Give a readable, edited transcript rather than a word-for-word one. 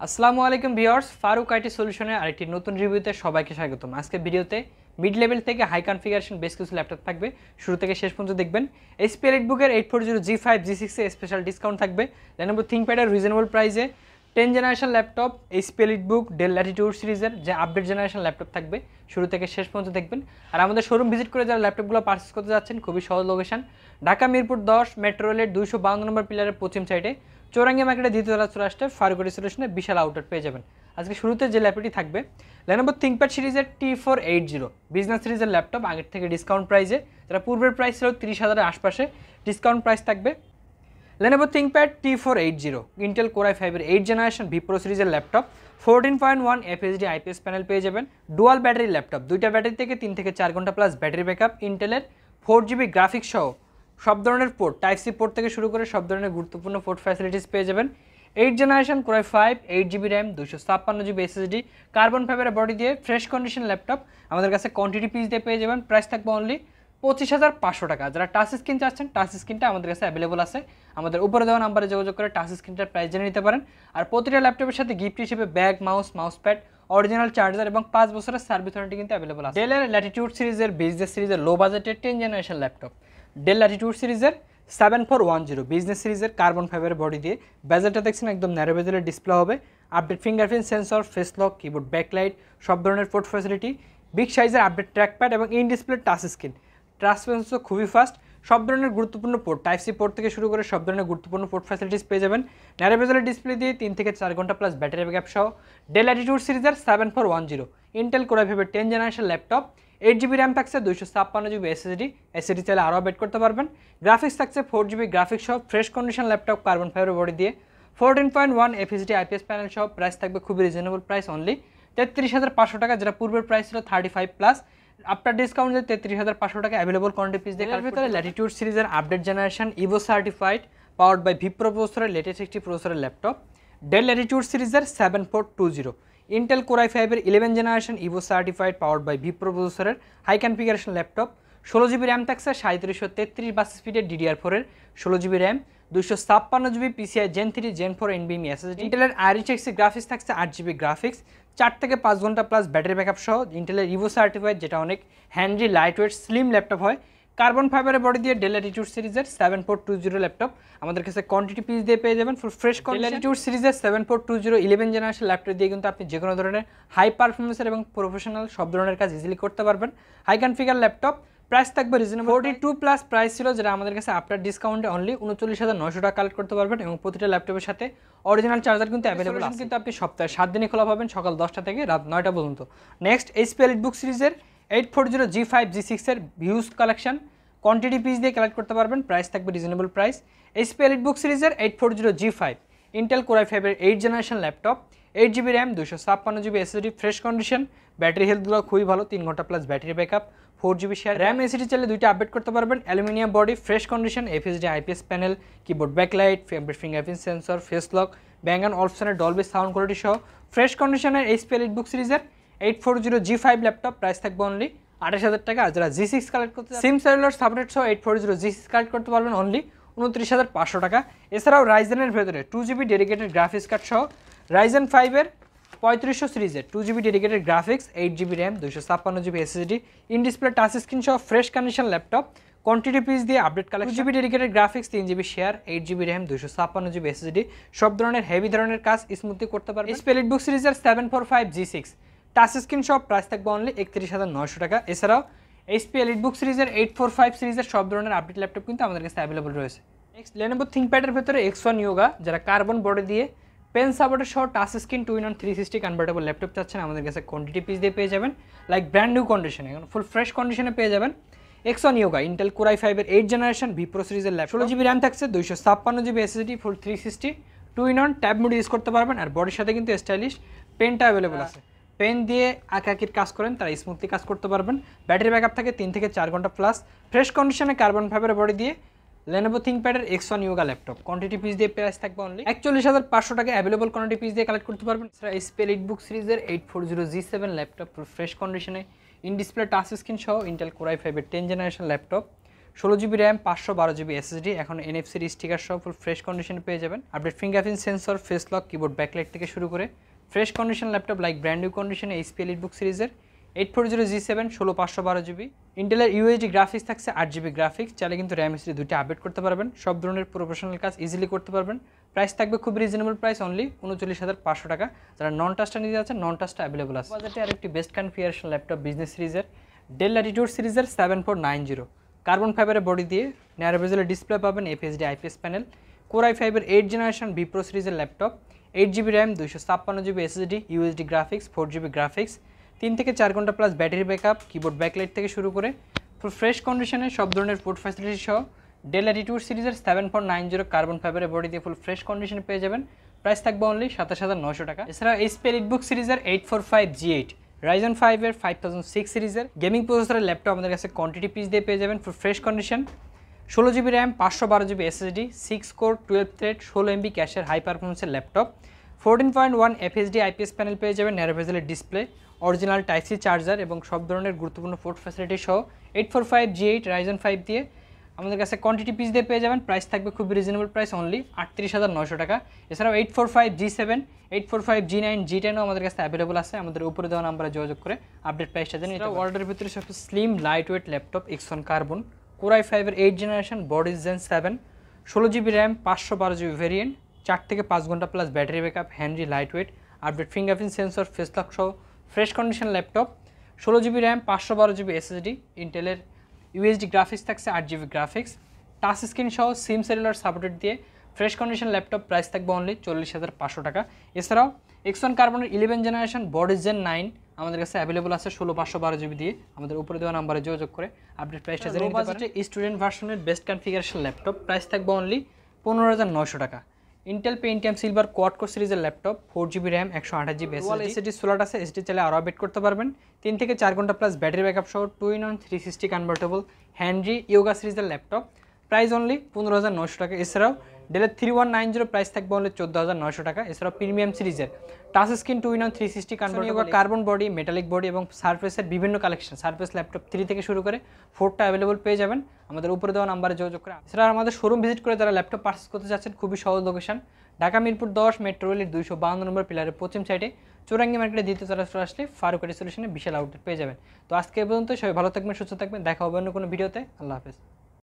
আসসালামু আলাইকুম viewers, Faruk IT সলিউশনের আরেকটি নতুন রিভিউতে সবাইকে স্বাগতম। আজকে ভিডিওতে মিড লেভেল থেকে হাই কনফিগারেশন বেশ কিছু ল্যাপটপ থাকবে, শুরু থেকে শেষ পর্যন্ত দেখবেন। এইচপি এলিটবুকের 840G5 G6 এ স্পেশাল ডিসকাউন্ট থাকবে। Lenovo ThinkPad এর রিজনেবল প্রাইসে 10 generation laptop, HP EliteBook, Dell Latitude সিরিজের যে আপডেট জেনারেশন ল্যাপটপ থাকবে, শুরু থেকে শেষ পর্যন্ত দেখবেন। আর আমাদের শোরুম ভিজিট করে যারা ল্যাপটপগুলো পারচেস করতে যাচ্ছেন, খুবই সহজ লোকেশন, ঢাকা মিরপুর 10 মেট্রো রেলের 252 নম্বর পিলারের পশ্চিম সাইডে চৌরাঙ্গি মার্কেটে দ্বিতীয়তলা চলে আসতে ফারুক আইটি সলিউশনে বিশাল আউটলেট পেয়ে যাবেন। আজকে শুরুতে যে ল্যাপটপটি থাকবে Lenovo ThinkPad সিরিজের T480 বিজনেস সিরিজের ল্যাপটপ, আগের থেকে ডিসকাউন্ট প্রাইসে, যারা পূর্বের প্রাইস ছিল 30,000-এর আশপাশে, ডিসকাউন্ট প্রাইস থাকবে। Lenovo ThinkPad T480 Intel Core i5-এর 8 জেনারেশন ভি প্রো সিরিজের ল্যাপটপ, 14.1 FHD IPS প্যানেল পেয়ে যাবেন। ডুয়াল ব্যাটারি ল্যাপটপ, দুইটা ব্যাটারি থেকে 3 থেকে 4 ঘন্টা প্লাস ব্যাটারি ব্যাকআপ, ইন্টেলের 4GB গ্রাফিক্স সহ সব ধরনের পোর্ট, টাইপ সি পোর্ট থেকে শুরু করে সব ধরনের গুরুত্বপূর্ণ পোর্ট ফ্যাসিলিটিস পেয়ে যাবেন। 8 generation Core i5, 8GB RAM, 256GB SSD, carbon ফাইবারের বডি দিয়ে ফ্রেশ কন্ডিশন ল্যাপটপ আমাদের কাছে কোয়ান্টিটি পিস দিয়ে পেয়ে যাবেন। প্রাইস থাকবে অনলি 25,500 টাকা। যারা টাচ স্ক্রিন চাচ্ছেন, টাচ স্ক্রিনটা আমাদের কাছে অ্যাভেলেবল আছে, আমাদের উপরে দেওয়া নাম্বারে যোগাযোগ করে টাচ স্ক্রিনটার প্রাইস জেনে নিতে পারেন। আর প্রতিটা ল্যাপটপের সাথে গিফট হিসেবে bag, mouse pad, original charger এবং 5 বছরের সার্ভিস ওয়ারেন্টি কিন্তু অ্যাভেলেবল আছে। ডেলের ল্যাটিটিউড সিরিজের বিজনেস সিরিজের লো বাজেটের 10 জেনারেশন ল্যাপটপ, ডেল ল্যাটিটিউড সিরিজের 7410 বিজনেস সিরিজের কার্বন ফাইবারের বডি দিয়ে, বেজেলটা দেখছেন একদম ন্যারো বেজেলের ডিসপ্লে হবে, update fingerprint sensor, face lock, keyboard backlight, সব ধরনের পোর্ট ফ্যাসিলিটি, বিগ সাইজের আপডেট ট্র্যাকপ্যাড এবং in display touch screen, transparency খুবই ফাস্ট, সব ধরনের গুরুত্বপূর্ণ পোর্ট, টাইপ সি পোর্ট থেকে শুরু করে সব ধরনের গুরুত্বপূর্ণ পোর্ট ফ্যাসিলিটিস পেয়ে যাবেন। ন্যারো বেজেলের ডিসপ্লে দিয়ে 3 থেকে 4 ঘন্টা প্লাস ব্যাটারি ব্যাকআপ সহ ডেল ল্যাটিটিউড সিরিজের 7410 Intel Core i5-এর 10 generation laptop, 8GB RAM থাকছে, 256GB SSD চাইলে আরও আপডেট করতে পারবেন। গ্রাফিক্স থাকছে 4GB গ্রাফিক্স সহ fresh condition laptop, carbon fibre body দিয়ে, 14.1 FHD IPS প্যানেল সহ। প্রাইস থাকবে খুবই রিজনেবল প্রাইস, অনলি 33,500 টাকা, যেটা পূর্বের প্রাইস ছিল 35+, আফটার ডিসকাউন্ট 33,500 টাকা অ্যাভেলেবল কোয়ান্টিটি পিস দিয়ে। এর ভিতরে ল্যাটিটিউড সিরিজের update generation Evo certified powered by vPro প্রসেসরের লেটেস্ট একটি প্রসেসরের ল্যাপটপ, ডেল ল্যাটিটিউড সিরিজের 7420 ইন্টেল Core i5-এর 11 generation Evo certified powered by vPro প্রসেসরের high configuration laptop, 16GB RAM থাকছে, 3733 বাস স্পিডের DDR4-এর 16GB RAM, 256GB PCI Gen 3 Gen 4 NVMe SSD, ইন্টেলের RTX graphics থাকছে, 8GB গ্রাফিক্স, 4 থেকে 5 ঘন্টা প্লাস ব্যাটারি ব্যাকআপ সহ ইন্টেলের ইভো সার্টিফাইড, যেটা অনেক হ্যান্ডি লাইটওয়েট স্লিম ল্যাপটপ হয়। কার্বন ফাইবারের বডি দিয়ে ডেল ল্যাটিটিউড সিরিজের 7420 ল্যাপটপ আমাদের কাছে কোয়ান্টিটি পিস দিয়ে পেয়ে যাবেন ফুল ফ্রেশ কন্ডিশন। ল্যাটিটিউড সিরিজের 7420 11 জেনারেশন ল্যাপটপ দিয়ে কিন্তু আপনি যে কোনো ধরনের হাই পারফরমেন্সের এবং প্রফেশনাল সব ধরনের কাজ ইজিলি করতে পারবেন। হাই কনফিগার ল্যাপটপ, প্রাইস থাকবে রিজনেবল 42+ প্রাইস ছিল, যেটা আমাদের কাছে আফটার ডিসকাউন্টে অনলি 39,900 টাকা কালেক্ট করতে পারবেন। এবং প্রতিটা ল্যাপটপের সাথে অরিজিনাল চার্জার কিন্তু অ্যাভেলেবল আছে। কিন্তু আপনি সপ্তাহে 7 দিনই খোলা পাবেন, সকাল 10টা থেকে রাত 9টা পর্যন্ত। নেক্সট এইচপি এলিটবুক সিরিজের 840G5 G6 এর ভিউজ কালেকশন কোয়ান্টিটি পিস দিয়ে কালেক্ট করতে পারবেন, প্রাইস থাকবে রিজনেবল প্রাইস। এইচপি এলিটবুক সিরিজের 840G5 ইন্টেল Core i5-এর 8 generation laptop, 8GB RAM, 256GB SSD, fresh condition, battery হেলথগুলো খুবই ভালো, 3 ঘন্টা plus battery backup, 4GB share RAM, SSD চাইলে দুইটা আপডেট করতে পারবেন। Aluminium body, fresh condition, FHD IPS panel, keyboard backlight, fingerprint sensor, face lock, Bang and অলপশনের Dolby sound quality সহ ফ্রেশ কন্ডিশনের এইচপি এলিটবুক সিরিজের 840G5 ল্যাপটপ, প্রাইস থাকবে অনলি 28,000 টাকা। আর যারা G6 কালেক্ট করতে সিম সেলুলার সাপোর্টেড সহ 840G6 কালেক্ট করতে পারবেন অনলি 29,500 টাকা। এছাড়াও রাইজেনের ভেতরে 2GB ডেডিকেটেড গ্রাফিক্স কার্ড সহ রাইজেন 5-এর 3500 সিরিজের 2GB dedicated graphics, 8GB RAM, 256GB SSD, in display touch screen সহ fresh condition laptop, quantity piece দিয়ে update collection, 2GB dedicated graphics, 3GB share, 8GB RAM, 256GB SSD, সব ধরনের heavy ধরনের কাজ smoothly করতে পারবেন। এইচপি এলিটবুক সিরিজের 745G6 touch screen সহ প্রাইস থাকবে অনলি 31,900 টাকা। এছাড়াও এইচপি এলিটবুক সিরিজের 845 সিরিজের সব ধরনের আপডেট ল্যাপটপ কিন্তু আমাদের কাছে অ্যাভেলেবল রয়েছে। নেক্সট Lenovo ThinkPad-এর ভেতরে X1 Yoga, যারা কার্বন বডি দিয়ে পেন সাপোর্টের সহ touch screen 2-in-1 360 convertible laptop চাচ্ছেন, আমাদের কাছে কোয়ান্টিটি পিস দিয়ে পেয়ে যাবেন, লাইক ব্র্যান্ড নিউ কন্ডিশনে, এখন ফুল ফ্রেশ কন্ডিশনে পেয়ে যাবেন। X1 Yoga ইন্টেল Core i5-এর 8 জেনারেশন ভি প্রো সিরিজের ল্যাপটপ, 16GB র্যাম থাকছে, 256GB SSD, ফুল 360 2-in-1 ট্যাব মোড ইউজ করতে পারবেন। আর বডির সাথে কিন্তু স্টাইলিশ পেনটা অ্যাভেলেবল আছে, পেন দিয়ে আঁকাকির কাজ করেন তারা স্মুথলি কাজ করতে পারবেন। ব্যাটারি ব্যাকআপ থাকে 3 থেকে 4 ঘন্টা প্লাস, ফ্রেশ কন্ডিশনে কার্বন ফাইবারের বডি দিয়ে Lenovo ThinkPad-এর X1 Yoga laptop, quantity piece দিয়ে প্রাইস থাকবে অনলি 41,500 টাকা, অ্যাভেলেবল কোয়ান্টিটি পিস দিয়ে কালেক্ট করতে পারবেন। এছাড়া এইচপি এলিটবুক সিরিজের 840G7 ল্যাপটপ, ফ্রেশ কন্ডিশনে ইন ডিসপ্লে টাচ স্ক্রিন সহ Intel Core i5-এর 10 generation laptop, 16 GB RAM 512 GB SSD, এখন NFC স্টিকার সহ ফুল ফ্রেশ কন্ডিশনে পেয়ে যাবেন। Update fingerprint sensor, face lock, keyboard backlight থেকে শুরু করে fresh condition laptop like brand new কন্ডিশনে HP EliteBook সিরিজের 840G7 16512 GB। ইন্টেলের UHD গ্রাফিক্স থাকছে 8 GB গ্রাফিক্স, চাইলে কিন্তু র্যাম SSD দুইটা আপডেট করতে পারবেন। সব ধরনের প্রফেশনাল কাজ ইজিলি করতে পারবেন। প্রাইস থাকবে খুব রিজনেবল প্রাইস, অনলি 39,500 টাকা। যারা নন টাচটা নিতে যাচ্ছেন নন টাচটা অ্যাভেলেবল আছে। বাজেটে আরেকটি বেস্ট কনফিগারেশন ল্যাপটপ বিজনেস সিরিজের ডেল ল্যাটিটিউড সিরিজের 7490 কার্বন ফাইবারের বডি দিয়ে ন্যারো বেজেলের ডিসপ্লে পাবেন, FHD IPS প্যানেল, Core i5-এর 8th জেনারেশন বি প্রো সিরিজের laptop, 8 GB RAM 256 GB SSD, UHD graphics, 4 GB graphics, 3 থেকে 4 ঘন্টা plus battery backup, keyboard backlight থেকে শুরু করে ফুল ফ্রেশ কন্ডিশনে সব ধরনের পোর্ট ফ্যাসিলিটি সহ ডেল ল্যাটিটিউড সিরিজের 7490 কার্বন ফাইবারের বডি দিয়ে ফুল ফ্রেশ কন্ডিশনে পেয়ে যাবেন। প্রাইস থাকবে অনলি 27900 টাকা। এছাড়া HP EliteBook সিরিজের 845G8 Ryzen 5-এর 5006 সিরিজের গেমিং প্রসেসরের ল্যাপটপ আমাদের কাছে কোয়ান্টিটি পিস দিয়ে পেয়ে যাবেন full fresh condition. 16 GB RAM 512 GB SSD, 6 core 12 thread 16 MB ক্যাশের হাই পারফরমেন্সের ল্যাপটপ, 14.1 FHD IPS প্যানেল পেয়ে যাবেন, ন্যারো বেজেলের display, original type C charger এবং সব ধরনের গুরুত্বপূর্ণ পোর্ট ফ্যাসিলিটি সহ 845G8 Ryzen 5 দিয়ে আমাদের কাছে কোয়ান্টিটি পিস দিয়ে পেয়ে যাবেন। প্রাইস থাকবে খুব রিজনেবল প্রাইস, অনলি 38,900 টাকা। এছাড়াও 845G7 845G9 G10ও আমাদের কাছে অ্যাভেলেবল আছে। আমাদের উপরে দেওয়া নাম্বারে যোগাযোগ করে আপডেট প্রাইসটা জেনে নিতে পারেন। অর্ডারের ভিতরে সবচেয়ে slim light weight laptop Xon কার্বন, Core i5-এর 8th generation, body Zen 7, 16 GB RAM 512 GB variant, 4 থেকে 5 ঘন্টা plus battery backup, handy light weight, update fingerprint sensor, face lock সহ fresh condition laptop, 16 GB RAM 512 GB SSD, ইন্টেলের UHD graphics থাকছে 8 GB graphics, touch screen সহ SIM cellular supported দিয়ে fresh condition laptop. Price থাকবে only 40,500 টাকা। এছাড়াও Xon কার্বনের 11th generation, body Zen 9 আমাদের কাছে অ্যাভেলেবল আছে 16512 GB দিয়ে। আমাদের উপরে দেওয়া নাম্বারে যোগাযোগ করে আপডেট প্রাইসটা জেনে নিতে পারেন। স্টুডেন্ট ভার্সনের বেস্ট কনফিগারেশন ল্যাপটপ, প্রাইস থাকবে অনলি 15,900 টাকা। Intel Pentium silver quad core সিরিজের laptop, 4 GB RAM 128 GB SSD slot আছে, SSD চাইলে আরও আপডেট করতে পারবেন। 3 থেকে 4 ঘন্টা প্লাস ব্যাটারি ব্যাকআপ সহ 2-in-1 360 কনভার্টেবল হ্যান্ডি ইয়োগা সিরিজের ল্যাপটপ, প্রাইস অনলি 15,900 টাকা। এছাড়াও ডেলের 3190 প্রাইস থাকবে অনলি 14,900 টাকা। এছাড়াও প্রিমিয়াম সিরিজের touch screen 2-in-1 360 convertible carbon body, metallic body এবং সারফেসের বিভিন্ন কালেকশন, সারফেস ল্যাপটপ 3 থেকে শুরু করে 4টা অ্যাভেলেবল পেয়ে যাবেন আমাদের উপরে দেওয়া নাম্বারে যোগাযোগ করে। এছাড়া আমাদের শোরুম ভিজিট করে যারা ল্যাপটপ পারচেস করতে চাচ্ছেন, খুবই সহজ লোকেশন, ঢাকা মিরপুর 10 মেট্রো রেলের 252 নম্বর পিলারের পশ্চিম সাইডে চৌরাঙ্গি মার্কেটে দ্বিতীয় তলায় আসলে ফারুক আইটি সলিউশনে বিশাল আউটলেট পেয়ে যাবেন। তো আজকে এই পর্যন্ত, সবাই ভালো থাকবেন, সুস্থ থাকবেন, দেখা হবে অন্য কোনো ভিডিওতে। আল্লাহ হাফেজ।